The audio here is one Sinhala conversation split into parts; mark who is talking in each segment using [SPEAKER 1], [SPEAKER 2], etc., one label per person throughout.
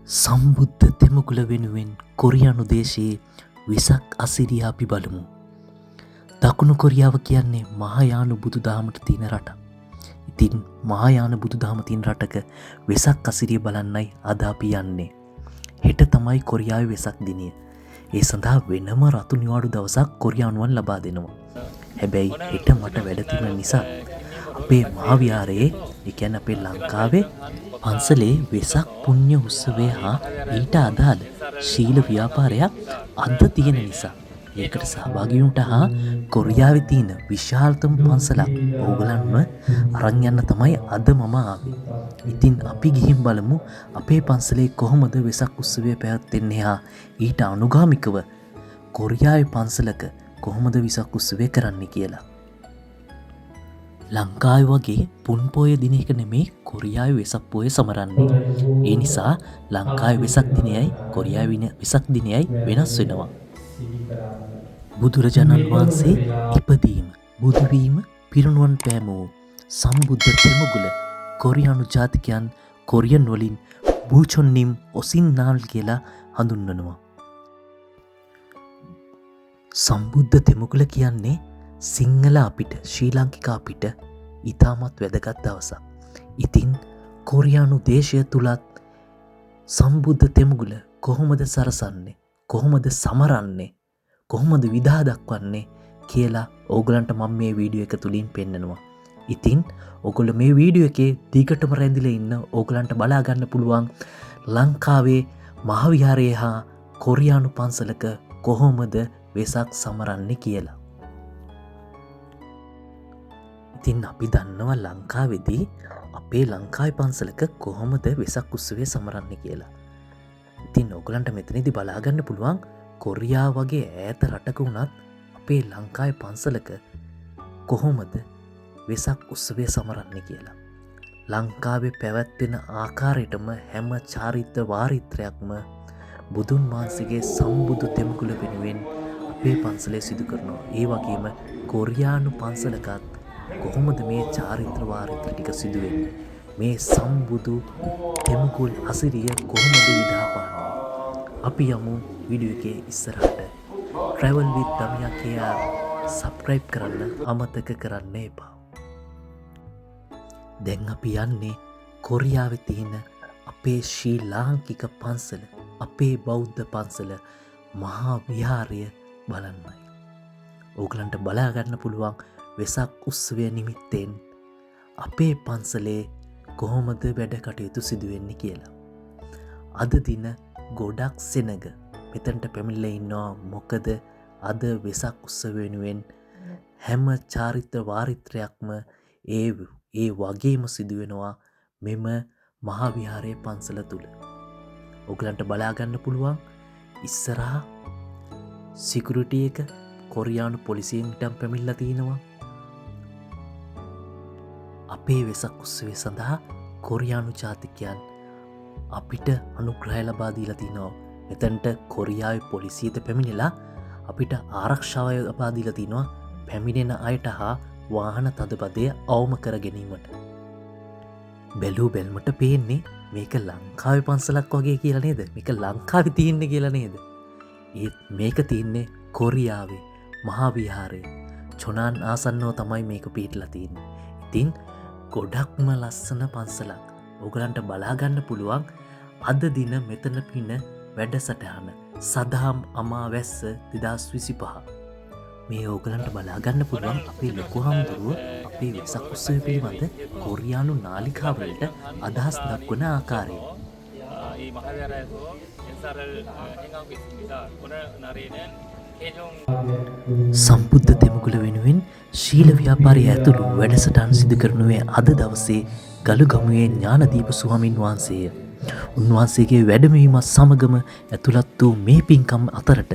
[SPEAKER 1] සම්බුද්ධ තෙමුකුල වෙනුවෙන් කොරියානු දේශයේ වෙසක් අසිරිය අපි බලමු. දකුණු කොරියාව කියන්නේ මහායාන බුදු දහමට තියෙන රට. ඉතින් මහායාන බුදු දහම තියෙන රටක වෙසක් අසිරිය බලන්නයි අද අපි යන්නේ. හෙට තමයි කොරියාවේ වෙසක් දිනය. ඒ සඳහා වෙනම රතු නිවාඩු දවසක් කොරියානුවන් ලබා දෙනවා. හැබැයි හෙට මට වැඩ තියෙන නිසා අපේ මහාවිහාරයේ ඒ කියන්නේ අපේ ලංකාවේ පන්සලේ වෙසක් පුණ්‍ය උත්සවය හා ඊට අදාළ ශීල ව්‍යාපාරයක් අද තියෙන නිසා ඒකට සහභාගී වුන්ට හා කොරියාවේ තියෙන විශාලතම පන්සලක් ඕගලන්ව අරන් යන්න තමයි අද මම ආවේ. ඉතින් අපි ගිහින් බලමු අපේ පන්සලේ කොහොමද වෙසක් උත්සවය පැවැත්වෙන්නේ හා ඊට අනුගාමිකව කොරියාවේ පන්සලක කොහොමද වෙසක් උත්සවය කරන්නේ කියලා. ලංකාවේ වගේ පුන් පොය දිනයක නෙමේ කොරියාවේ වෙසක් පොය සමරන්නේ. ඒ නිසා ලංකාවේ වෙසක් දිනයයි කොරියාවේ වෙසක් දිනයයි වෙනස් වෙනවා. බුදුරජාණන් වහන්සේ ඉපදීම, බුදුවීම, පිරිනුවන් පෑම වූ සම්බුද්ධ තෙමුගුල කොරියානු ජාතිකයන් කොරියන් වලින් බූචොන්නිම් ඔසින්නාල් කියලා හඳුන්වනවා. සම්බුද්ධ තෙමුගුල කියන්නේ සිංහල අපිට, ශ්‍රී ලාංකික අපිට ඉතාමත් වැදගත් දවසක්. ඉතින් කොරියානු දේශය තුලත් සම්බුද්ධ තෙමුගුල කොහොමද සරසන්නේ, කොහොමද සමරන්නේ, කොහොමද විදා දක්වන්නේ කියලා ඕගලන්ට මම මේ වීඩියෝ එක තුලින් පෙන්නනවා. ඉතින් ඕගොල්ලෝ මේ වීඩියෝ එකේ දිගටම රැඳිලා ඉන්න ඕගලන්ට බලා ගන්න පුළුවන් ලංකාවේ මහාවිහාරයේ හා කොරියානු පන්සලක කොහොමද වෙසක් සමරන්නේ කියලා. ඉතින් අපි දන්නවා ලංකාවේදී අපේ ලංකාවේ පන්සලක කොහොමද වෙසක් උත්සවය සමරන්නේ කියලා. ඉතින් ඕගලන්ට මෙතනදී බලා ගන්න පුළුවන් කොරියාව වගේ ඈත රටක වුණත් අපේ ලංකාවේ පන්සලක කොහොමද වෙසක් උත්සවය සමරන්නේ කියලා. ලංකාවේ පැවැත්වෙන ආකාරයටම හැම චාරිත්‍ර වාරිත්‍රයක්ම බුදුන් වහන්සේගේ සම්බුදු තෙමුගුල වෙනුවෙන් අපේ පන්සලේ සිදු කරනවා. ඒ වගේම කොරියානු පන්සලකත් කොහොමද මේ චාරිත්‍ර වාරිත්‍ර ටික සිදු වෙන්නේ? මේ සම්බුදු තෙමුගුල් අසිරිය කොහොමද විදාපාන්නේ? අපි යමු වීඩියෝ එකේ ඉස්සරහට. travel with Damya KR subscribe කරන්න අමතක කරන්න එපා. දැන් අපි යන්නේ කොරියාවේ තියෙන අපේ ශ්‍රී ලාංකික පන්සල, අපේ බෞද්ධ පන්සල මහා විහාරය බලන්නයි. ඕගලන්ට බලා ගන්න පුළුවන් වෙසක් උත්සවය නිමිත්තෙන් අපේ පන්සලේ කොහොමද වැඩ කටයුතු සිදුවෙන්නේ කියලා. අද දින ගොඩක් සෙනග මෙතනට පැමිණිලා ඉන්නවා. මොකද අද වෙසක් උත්සවය වෙනුවෙන් හැම චාරිත්‍ර වාරිත්‍රයක්ම ඒ වගේම සිදු වෙනවා මෙම මහා විහාරයේ පන්සල තුල. ඔයගලන්ට බලා ගන්න පුළුවන් ඉස්සරහා සිකියුරිටි එක කොරියානු පොලිසියෙන්ටම පැමිණිලා තිනවා. අපේ වෙසක් උත්සවය සඳහා කොරියානු ජාතිකයන් අපිට අනුග්‍රහය ලබා දීලා තිනවා. මෙතනට කොරියාවේ පොලිසියට පැමිණිලා අපිට ආරක්ෂාව ලබා දීලා තිනවා පැමිණෙන අයට හා වාහන තදබදය අවම කර ගැනීමට. බැලූ බැල්මට පේන්නේ මේක ලංකාවේ පන්සලක් වගේ කියලා නේද? මේක ලංකාවේ තියෙන්නේ කියලා නේද? ඒත් මේක තියෙන්නේ කොරියාවේ මහා විහාරයේ චොනාන් ආසන්නව තමයි මේක පිහිටලා තියෙන්නේ. ඉතින් ගොඩක්ම ලස්සන පන්සලක්. ඔයගලන්ට බලා ගන්න පුළුවන් අද දින මෙතන පින වැඩසටහන සදහම් අමාවැස්ස 2025. මේ ඕගලන්ට බලා ගන්න පුළුවන් අපේ ලොකු හාමුදුරුව අපේ වෙසක් උත්සවය පිළිබඳ කොරියානු නාලිකාවලට අදහස් දක්වන ආකාරය. සම්බුද්ධ තෙමුගුල වෙනුවෙන් ශීල ව්‍යාපාරය ඇතුළු වැඩසටහන් සිදු කරනුවේ අද දවසේ ගලුගමුවේ ඥානදීප ස්වාමින් වහන්සේය. උන්වහන්සේගේ වැඩමවීමත් සමගම ඇතුළත් වූ මේ පින්කම් අතරට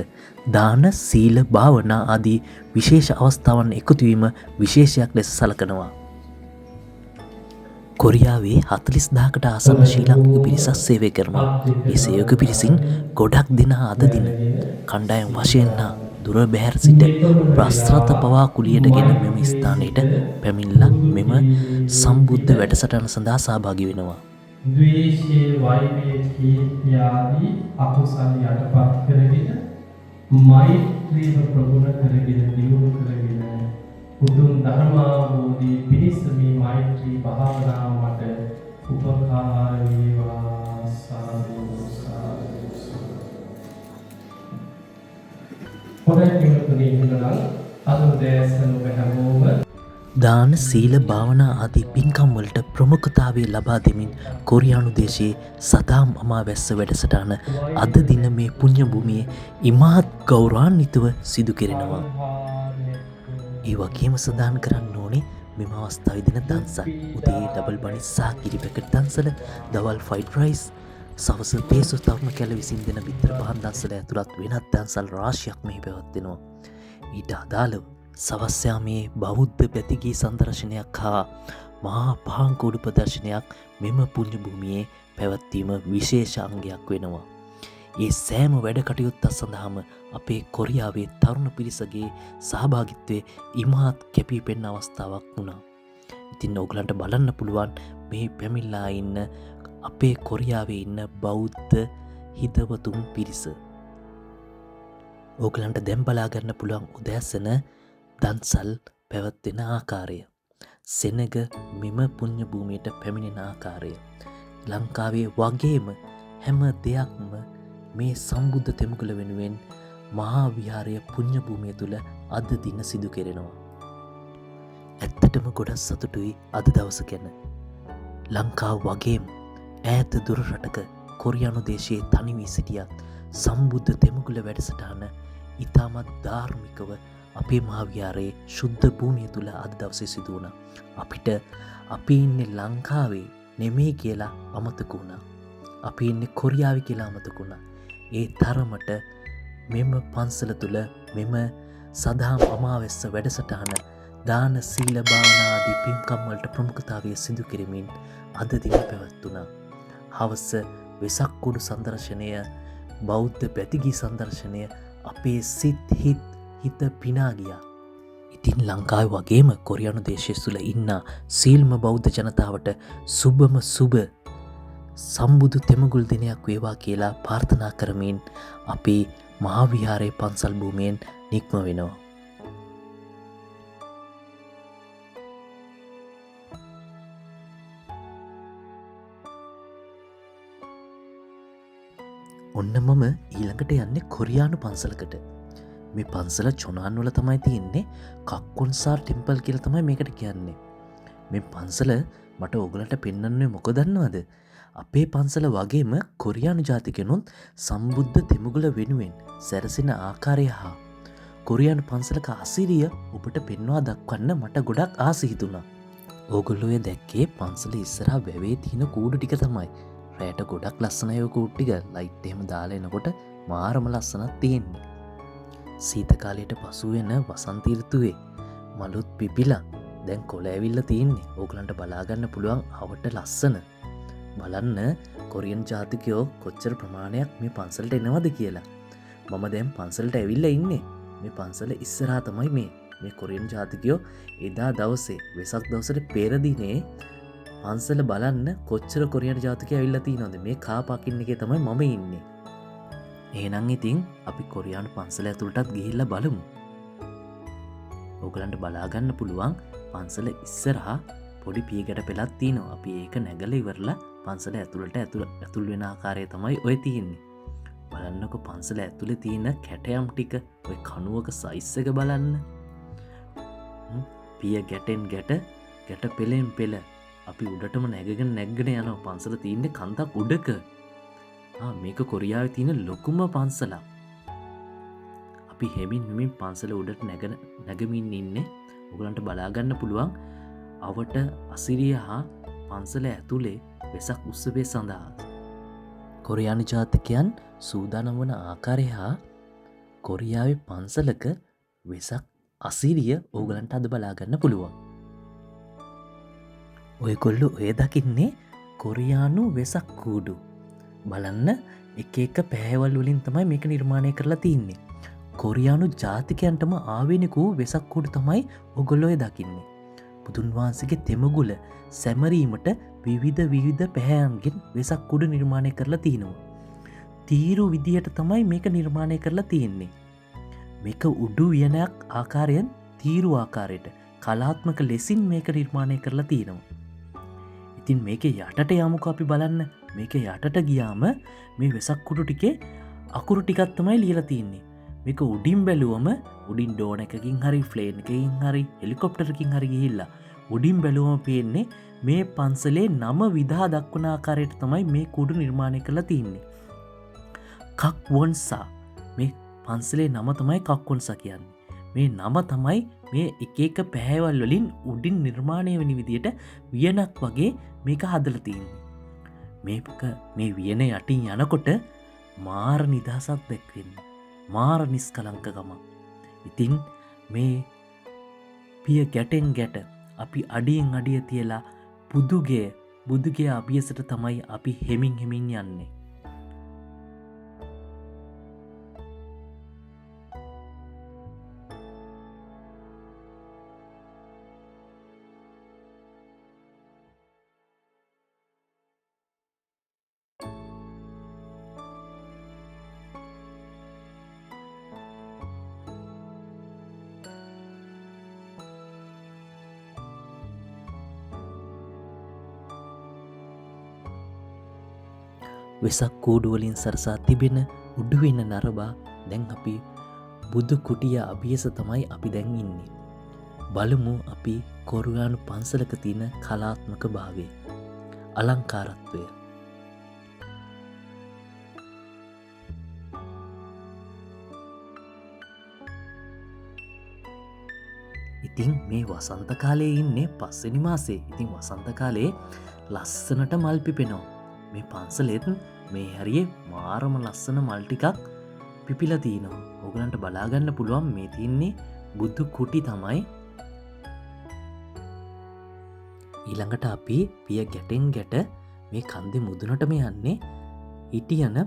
[SPEAKER 1] දාන, සීල, භාවනා ආදී විශේෂ අවස්ථාවන් එකතුවීම විශේෂයක් ලෙස සලකනවා. කොරියාවේ 40,000කට ආසන්න ශ්‍රී ලාංකික පිරිසක් සේවය කරනවා. ඒ සේවක පිරිසින් ගොඩක් දෙනා අද දින කණ්ඩායම් වශයෙන් හා දුර බැහැර සිට ප්‍රස්ත්‍රත පවා කුලියටගෙන මෙම ස්ථානයට පැමිණලා මෙම සම්බුද්ධ වැඩසටහන සඳහා සහභාගී වෙනවා.
[SPEAKER 2] ද්වේෂයේ වෛරයේ කීර්තිය ආදී අකුසල් යටපත් කරගෙන මෛත්‍රියව ප්‍රගුණ කරගෙන දියුණු කරගෙන උතුම් ධර්මාවබෝධී පිණිස මේ මෛත්‍රී භාවනාව මට උපකාර වේවා. සාදු සාදු සාදු. හොඳයි පින්වතුනි, එහෙනම් අද උදෑසන ඔබ හැමෝම
[SPEAKER 1] දාන සීල භාවනා ආදී පින්කම් වලට ප්‍රමුඛතාවය ලබා දෙමින් කොරියානු දේශයේ සදාම් අමාවැස්ස වැඩසටහන අද දින මේ පුණ්‍ය භූමියේ ඉමහත් ගෞරවාන්විතව සිදු කෙරෙනවා. ඒ වගේම සඳහන් කරන්න ඕනේ මෙම අවස්ථාවේ දින දන්සල් උදේ ඩබල් බනි සහ කිරි පැකට් දන්සල, දවල් ෆ්‍රයිඩ් රයිස්, සවස පේසු තරුණ කැල විසින් දෙන බිත්තර පහන් දන්සල ඇතුළත් වෙනත් දන්සල් රාශියක් මෙහි පැවැත්වෙනවා. ඊට අදාළව සවස් යාමේ බෞද්ධ පැතිගී සංදර්ශනයක් හා මහා පහංකෝඩු ප්‍රදර්ශනයක් මෙම පුණ්‍ය භූමියේ පැවැත්වීම විශේෂ අංගයක් වෙනවා. ඒ සෑම වැඩ කටයුත්තක් සඳහාම අපේ කොරියාවේ තරුණ පිරිසගේ සහභාගිත්වය ඉමහත් කැපී පෙනෙන අවස්ථාවක් වුණා. ඉතින් ඔයගලන්ට බලන්න පුළුවන් මේ පැමිණලා ඉන්න අපේ කොරියාවේ ඉන්න බෞද්ධ හිතවතුන් පිරිස. ඕගලන්ට දැන් බලා ගන්න පුළුවන් උදෑසන දන්සල් පැවැත්වෙන ආකාරය, සෙනග මෙම පුණ්‍ය භූමියට පැමිණෙන ආකාරය, ලංකාවේ වගේම හැම දෙයක්ම මේ සම්බුද්ධ තෙමුගල වෙනුවෙන් මහා විහාරය පුණ්‍ය භූමිය තුල අද දින සිදු කෙරෙනවා. ඇත්තටම ගොඩක් සතුටුයි අද දවස ගැන. ලංකාව වගේම ඈත දුර රටක කොරියානු දේශයේ තනි වී සිටියත් සම්බුද්ධ තෙමුගල වැඩසටහන ඉතාමත් ධාර්මිකව අපේ මහාවිහාරයේ ශුද්ධ භූමිය තුල අද දවසේ සිදු වුණා. අපිට අපි ඉන්නේ ලංකාවේ නෙමෙයි කියලා අමතක වුණා. අපි ඉන්නේ කොරියාවේ කියලා අමතක වුණා. ඒ තරමට මෙම පන්සල තුල මෙම සදාම් අමාවැස්ස වැඩසටහන දාන සීල භාවනා ආදී පින්කම් වලට ප්‍රමුඛතාවය සිදු කෙරෙමින් අද දින පැවැත්වුණා. හවස වෙසක් කුඩු සංදර්ශනය, බෞද්ධ පැතිගී සංදර්ශනය අපේ හිත පිනා ගියා. ඉතින් ලංකාවේ වගේම කොරියානු දේශයේ තුල ඉන්න සීල්ම බෞද්ධ ජනතාවට සුබම සුබ සම්බුදු තෙමුගුල් දිනයක් වේවා කියලා ප්‍රාර්ථනා කරමින් අපේ මහා විහාරයේ පන්සල් භූමියෙන් නික්ම වෙනවා. ඔන්න මම ඊළඟට යන්නේ කොරියානු පන්සලකට. මේ පන්සල චොනාන් වල තමයි තියෙන්නේ. කක්කොන්සා ටෙම්පල් කියලා තමයි මේකට කියන්නේ. මේ පන්සල මට ඕගලන්ට පෙන්වන්නේ මොකද දන්නවද? අපේ පන්සල වගේම කොරියානු ජාතිකයනුත් සම්බුද්ධ තෙමුගල වෙනුවෙන් සැරසෙන ආකාරය හා කොරියානු පන්සලක අසිරිය ඔබට පෙන්වා දක්වන්න මට ගොඩක් ආස හිතුණා. ඕගොල්ලෝ දැක්කේ පන්සල ඉස්සරහා වැවේ තියෙන කූඩු ටික තමයි. රැට ගොඩක් ලස්සනයි ඔය කූඩු ටික. ලයිට් එහෙම දාලා එනකොට මාරම ලස්සනක් තියෙන්නේ. සීත කාලයට පසු වෙන වසන්ත ඍතුවේ මලුත් පිපිලා දැන් කොළ ඇවිල්ලා තියෙන්නේ. ඕගලන්ට බලා ගන්න පුළුවන් අවට ලස්සන. බලන්න කොරියන් ජාතිකයෝ කොච්චර ප්‍රමාණයක් මේ පන්සලට එනවද කියලා. මම දැන් පන්සලට ඇවිල්ලා ඉන්නේ. මේ පන්සල ඉස්සරහා තමයි මේ කොරියන් ජාතිකයෝ එදා දවසේ වෙසක් දවසට පෙර දිනේ පන්සල බලන්න කොච්චර කොරියන් ජාතිකයෝ ඇවිල්ලා තියෙනවද? මේ කාර් පාකින් එකේ තමයි මම ඉන්නේ. එහෙනම් ඉතින් අපි කොරියානු පන්සල ඇතුළටත් ගිහිල්ලා බලමු. ඕගලන්ට බලා ගන්න පුළුවන් පන්සල ඉස්සරහා පොඩි පියගැට පෙළක් තියෙනවා. අපි ඒක නැගලා ඉවරලා පන්සල ඇතුළට ඇතුල් වෙන ආකාරය තමයි ඔය තියෙන්නේ. බලන්නකො පන්සල ඇතුලේ තියෙන කැටයම් ටික, ඔය කණුවක සයිස් එක බලන්න. පිය ගැටෙන් ගැට පෙලෙන් පෙළ අපි උඩටම නැගගෙන යනවා. පන්සල තියෙන්නේ කන්දක් උඩක. මේක කොරියාවේ තියෙන ලොකුම පන්සලක්. අපි හැමින් පන්සල උඩට නැගමින් ඉන්නේ. ඔයගලන්ට බලා ගන්න පුළුවන් අවට අසිරිය හා පන්සල ඇතුලේ වෙසක් උත්සවය සඳහා කොරියානු ජාතිකයන් සූදානම් වන ආකාරය හා කොරියාවේ පන්සලක වෙසක් අසිරිය ඕගලන්ට අද බලා ගන්න පුළුවන්. ඔයගොල්ලෝ ඔය දකින්නේ කොරියානු වෙසක් කූඩු. බලන්න එක පැහැවල් වලින් තමයි මේක නිර්මාණය කරලා තින්නේ. කොරියානු ජාතිකයන්ටම ආවෙනික වූ වෙසක් කූඩු තමයි ඔයගොල්ලෝ දකින්නේ. බුදුන් වහන්සේගේ තෙමගුල සැමරීමට විවිධ පැහැයන්ගෙන් වෙසක් කුඩ නිර්මාණය කරලා තියෙනවා. තීරු විදිහට තමයි මේක නිර්මාණය කරලා තියෙන්නේ. මේක උඩු වියනයක් ආකාරයෙන් තීරු ආකාරයට කලාත්මක ලෙසින් මේක නිර්මාණය කරලා තියෙනවා. ඉතින් මේක යටට යමුක අපි බලන්න. මේක යටට ගියාම මේ වෙසක් කුඩු ටිකේ අකුරු ටිකත් තමයි ලියලා තියන්නේ. මේක උඩින් බැලුවම උඩින් ඩෝන එකකින් හරි ෆ්ලේන් එකකින් හරි හෙලිකොප්ටරකින් හරි ගිහිල්ලා උඩින් බැලුවම පේන්නේ මේ පන්සලේ නම විදහා දක්වන ආකාරයට තමයි මේ කුඩු නිර්මාණය කරලා තියන්නේ. කක්වොන්සා මේ පන්සලේ නම තමයි කක්වොන්සා කියන්නේ. මේ නම තමයි මේ එක පැහැවල් වලින් උඩින් නිර්මාණය වෙන විදියට වියනක් වගේ මේක හදලා තියෙන්නේ. මේ වියන යටින් යනකොට මාර නිදහසක් දැක්වෙන්නේ. මාර නිස්කලංකකම. ඉතින් මේ පිය ගැටෙන් ගැට අපි අඩියෙන් අඩිය තියලා බුදුගේ අභියසට තමයි අපි හෙමින් යන්නේ. වෙසක් කූඩුවලින් සරසා තිබෙන උඩුවෙන නරබා දැන් අපි බුදු කුටිය අභියස තමයි අපි දැන් ඉන්නේ. බලමු අපි කොරුයානු පන්සලක තියෙන කලාත්මක භාවය, අලංකාරත්වය. ඉතින් මේ වසන්ත කාලයේ ඉන්නේ 5 වෙනි මාසේ. ඉතින් වසන්ත කාලයේ ලස්සනට මල් පිපෙනවා. මේ පන්සලෙත් මේ හරියේ මාරම ලස්සන මල් ටිකක් පිපිලා තිනවා. ඔයගලන්ට බලාගන්න පුළුවන් මේ තින්නේ බුදු කුටි තමයි. ඊළඟට අපි පිය ගැටෙන් ගැට මේ කන්දේ මුදුනටම යන්නේ. හිටියන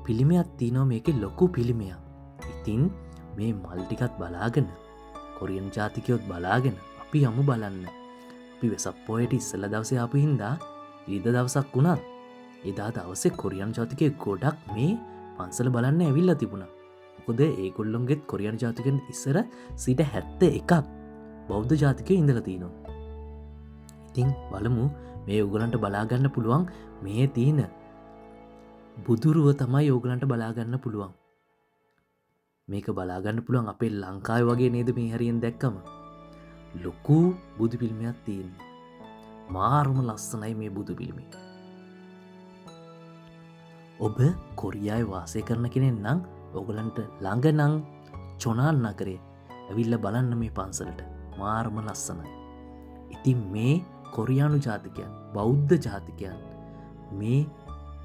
[SPEAKER 1] පිළිමයක් තියෙනවා මේකේ ලොකු පිළිමයක්. ඉතින් මේ මල් ටිකත් බලාගෙන කොරියන් ජාතිකයොත් බලාගෙන අපි යමු බලන්න. අපි වෙසක් පොයට ඉස්සෙල්ලා දවසේ ආපු හින්දා ඊද දවසක් වුණත් එදා දවසේ කොරියන් ජාතිකයෝ ගොඩක් මේ පන්සල බලන්න ඇවිල්ලා තිබුණා. මොකද ඒගොල්ලොන්ගෙත් කොරියන් ජාතිකයන් ඉස්සර 71ක් බෞද්ධ ජාතිකයෝ ඉඳලා තිනවා. ඉතින් බලමු මේ ඕගලන්ට බලාගන්න පුළුවන් මේ තියෙන බුදුරුව තමයි ඕගලන්ට බලාගන්න පුළුවන්. මේක බලාගන්න පුළුවන් අපේ ලංකාවේ වගේ නේද මේ හරියෙන් දැක්කම. ලොකු බුදු පිළිමයක් තියෙනවා. මාරම ලස්සනයි මේ බුදු පිළිමය. ඔබ කොරියාවේ වාසය කරන කෙනෙක් නම් ඔයගලන්ට ළඟ නම් චොනාන් නගරේ ඇවිල්ලා බලන්න මේ පන්සලට. මාරම ලස්සනයි. ඉතින් මේ කොරියානු ජාතිකයන්, බෞද්ධ ජාතිකයන් මේ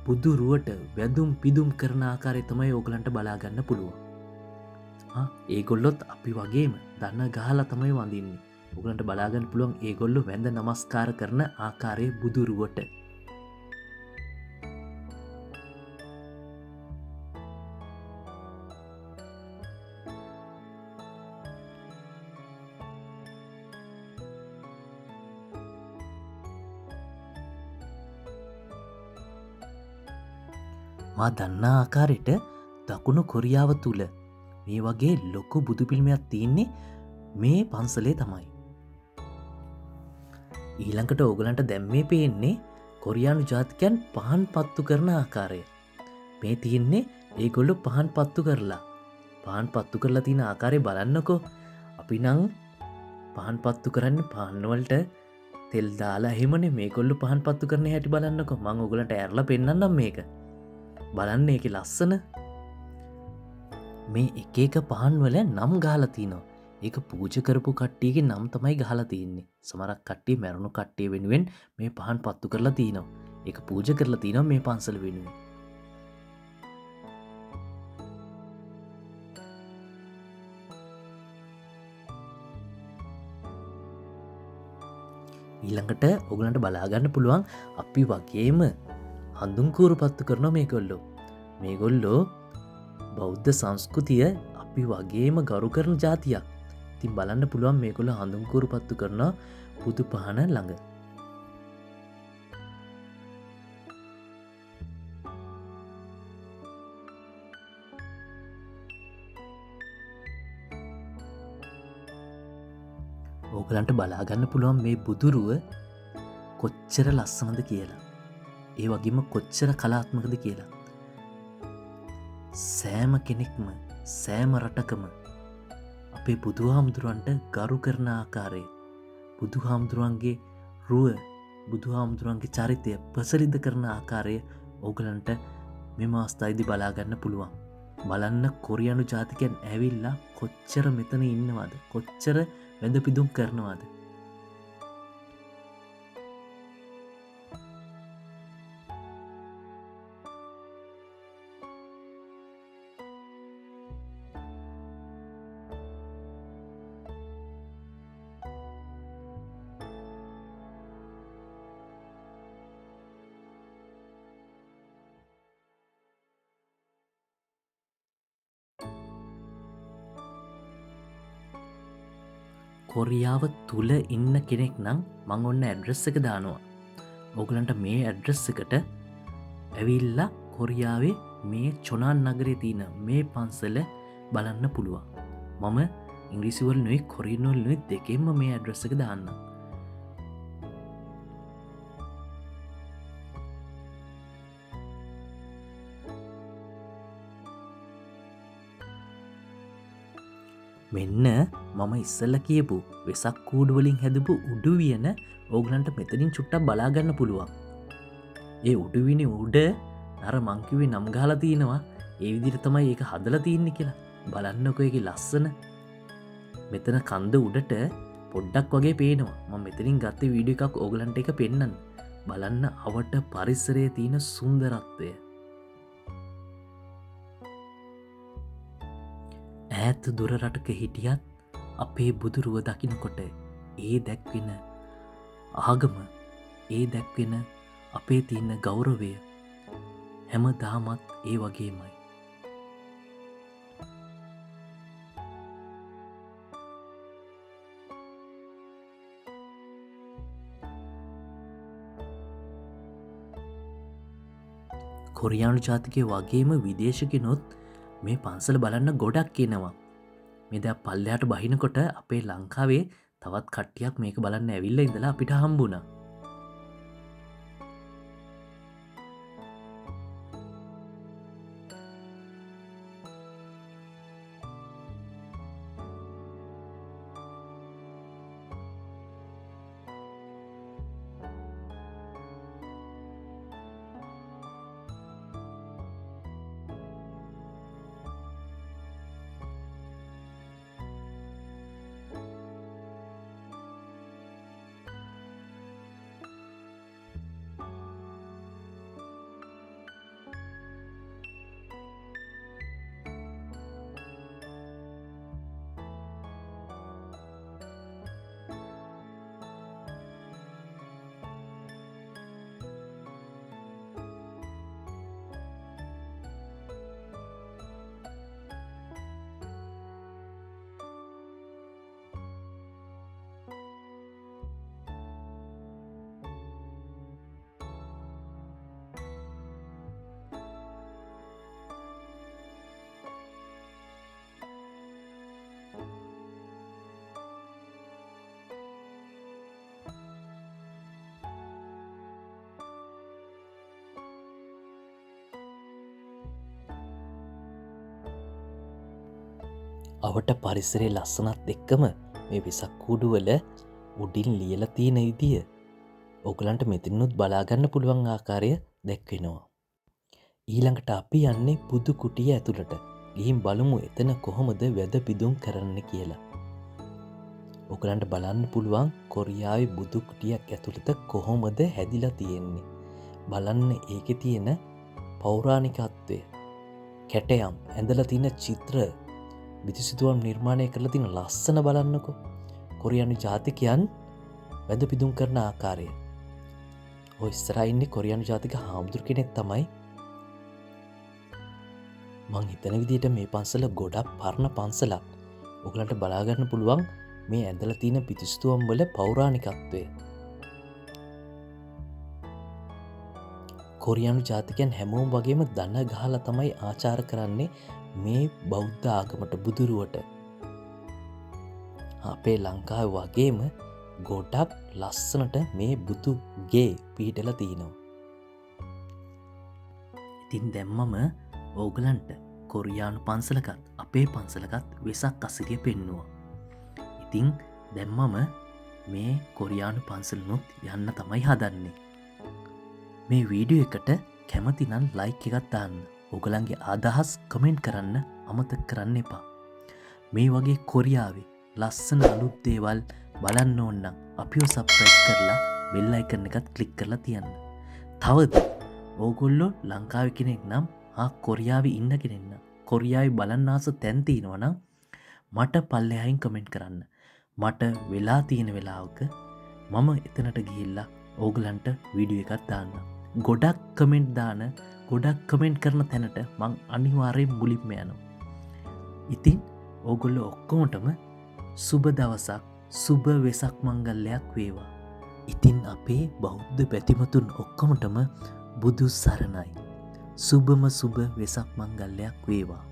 [SPEAKER 1] බුදුරුවට වැදුම් පිදුම් කරන ආකාරය තමයි ඔයගලන්ට බලාගන්න පුළුවන්. ඒගොල්ලොත් අපි වගේම දන්න ගහලා තමයි වඳින්නේ. ඔයගලන්ට බලාගන්න පුළුවන් ඒගොල්ලෝ වැඳ නමස්කාර කරන ආකාරයේ බුදුරුවට. මා දන්නා ආකාරයට දකුණු කොරියාව තුළ මේ වගේ ලොකු බුදු පිළිමයක් තියෙන්නේ මේ පන්සලේ තමයි. ඊළඟට ඕගලන්ට දැන් මේ පේන්නේ කොරියානු ජාතිකයන් පහන් පත්තු කරන ආකාරය. මේ තියෙන්නේ ඒගොල්ලෝ පහන් පත්තු කරලා තියෙන ආකාරය බලන්නකෝ. අපි නම් පහන් පත්තු කරන්නේ පහන් වලට තෙල් දාලා එහෙමනේ. මේගොල්ලෝ පහන් පත්තු කරන හැටි බලන්නකෝ. මම ඕගලන්ට ඇරලා පෙන්නන්නම් මේක. බලන්න ඒකේ ලස්සන. මේ එක පහන් වල නම් ගහලා තිනවා. ඒක පූජා කරපු කට්ටියගේ නම් තමයි ගහලා තියෙන්නේ. සමහරක් කට්ටිය මැරුණු කට්ටිය වෙනුවෙන් මේ පහන් පත්තු කරලා තිනවා. ඒක පූජා කරලා තිනවා මේ පන්සල වෙනුවෙන්. ඊළඟට ඔයගලන්ට බලාගන්න පුළුවන් අපි වගේම හඳුන්කූරු පත්තු කරන මේගොල්ලෝ බෞද්ධ සංස්කෘතිය අපි වගේම ගරු කරන ජාතියක්. ඉතින් බලන්න පුළුවන් මේගොල්ලෝ හඳුන්කූරු පත්තු කරන බුදු පහන ළඟ. ඕගලන්ට බලාගන්න පුළුවන් මේ බුදුරුව කොච්චර ලස්සනද කියලා. ඒ වගේම කොච්චර කලාත්මකද කියලා. සෑම කෙනෙක්ම සෑම රටකම අපේ බුදු හාමුදුරුවන්ට ගරු කරන ආකාරය, බුදු හාමුදුරුවන්ගේ රුව, බුදු හාමුදුරුවන්ගේ චරිතය ප්‍රසරිද්ධ කරන ආකාරය ඕගලන්ට මෙම අවස්ථාවේදී බලාගන්න පුළුවන්. බලන්න කොරියානු ජාතිකයන් ඇවිල්ලා කොච්චර මෙතන ඉන්නවාද, කොච්චර වැඳ පිදුම් කරනවාද. කොරියාව තුළ ඉන්න කෙනෙක් නම් මං ඔන්න ඇඩ්‍රස් එක දානවා. ඕගලන්ට මේ ඇඩ්‍රස් එකට ඇවිල්ලා කොරියාවේ මේ චොනාන් නගරේ තියෙන මේ පන්සල බලන්න පුළුවන්. මම ඉංග්‍රීසිවල් නුයි කොරියනවල් නුයි දෙකෙන්ම මේ ඇඩ්‍රස් එක දාන්න. මෙන්න මම ඉස්සල්ල කියපු වෙසක් කූඩුවලින් හැදපු උඩුවියන ඕගලන්ට මෙතනින් චුට්ටක් බලාගන්න පුළුවන්. ඒ උඩුවින උඩ අර මංකිවේ නම් ගාලා තියෙනවා. ඒ විදිහට තමයි ඒක හදලා තියෙන්නේ කියලා. බලන්නකො ඒකේ ලස්සන. මෙතන කන්ද උඩට පොඩ්ඩක් වගේ පේනවා. මම මෙතනින් ගත්තේ වීඩියෝ එකක් ඕගලන්ට එක පෙන්නන්න. බලන්න අවට පරිසරයේ තියෙන සුන්දරත්වය. ඈත දුර රටක හිටියත් අපේ බුදුරුව දකිනකොට ඒ දැක්වෙන ආගම, ඒ දැක්වෙන අපේ තියන්න ගෞරවය හැම දාමත් ඒ වගේමයි. කොරියානු ජාතිකය වගේම විදේශකනොත් මේ පන්සල බලන්න ගොඩක් කියනවා. මෙද පල්ලයාට බහිනකොට අපේ ලංකාවේ තවත් කට්ටියක් මේක බලන්න ඇවිල්ල ඉඳලා අපිට හම්බුණ. අවට පරිසරේ ලස්සනත් එක්කම මේ වෙසක් කූඩුවල උඩින් ලියල තියෙන ඉදිය ඔගලන්ට මෙතිනුත් බලාගන්න පුළුවන් ආකාරය දැක්වෙනවා. ඊළඟට අපි යන්නේ පුදු කුටිය ඇතුළට ගිහින් බලමු එතන කොහොමද වැද පිදුම් කරන්න කියලා. ඔගලන්ට බලන්න පුළුවන් කොරියාවේ බුදු කුටියක් ඇතුළත කොහොමද හැදිලා තියෙන්නේ. බලන්න ඒකේ තියෙන පෞරාණිකත්වය, කැටයම් ඇඳලා තියෙන චිත්‍ර, බිතුසිතුවම් නිර්මාණය කරලා තියෙන ලස්සන බලන්නකො. කොරියානු ජාතිකයන් වැද පිදුම් කරන ආකාරය. ඔය ඉස්සරහා ඉන්නේ කොරියානු ජාතික හාමුදුරු කෙනෙක් තමයි. මං හිතන විදිහට මේ පන්සල ගොඩක් පරණ පන්සලක්. ඔයගලන්ට බලාගන්න පුළුවන් මේ ඇඳල තියෙන පිතිස්තුවම් වල පෞරාණිකත්වය. කොරියානු ජාතිකයන් හැමෝම් වගේම දන්න ගහලා තමයි ආචාර කරන්නේ මේ බෞද්ධ ආගමට බුදුරුවට. අපේ ලංකාව වගේම ගොඩක් ලස්සනට මේ බුදුගේ පීටල තියෙනවා. ඉතින් දැම්මම ඕගලන්ට කොරියානු පන්සලකත් අපේ පන්සලකත් වෙසක් අසිරිය පෙන්නවා. ඉතිං දැම්මම මේ කොරියානු පන්සලනුත් යන්න තමයි හදන්නේ. මේ වීඩියෝ එකට කැමතිනම් ලයික් එකත් දාන්න. ඔගලන්ගේ අදහස් කමෙන්ට් කරන්න අමතක කරන්න එපා. මේ වගේ කොරියාවේ ලස්සන අලුත් දේවල් බලන්න ඕන්නම් අපිෝ සබ්ස්ක්‍රයිබ් කරලා බෙල් අයිකන් එකත් ක්ලික් කරලා තියන්න. තවද ඕගොල්ලෝ ලංකාවේ කෙනෙක් නම් කොරියාවේ ඉන්න කෙනෙක් නම් කොරියාවේ බලන්න ආස තැන් තියෙනවා නම් මට පල්ලෙහායින් කමෙන්ට් කරන්න. මට වෙලා තියෙන වෙලාවක මම එතනට ගිහිල්ලා ඕගලන්ට වීඩියෝ එකක් දාන්න. ගොඩක් කමෙන්ට් දාන ගොඩක් කමෙන්ට් කරන තැනට මං අනිවාර්යෙන් මුලින්ම යනවා. ඉතින් ඕගොල්ලෝ ඔක්කොමටම සුබ දවසක් සුබ වෙසක් මංගල්ලයක් වේවා. ඉතින් අපේ බෞද්ධ පැතිමතුන් ඔක්කොමටම බුදු සරණයි. සුබම සුබ වෙසක් මංගල්ලයක් වේවා.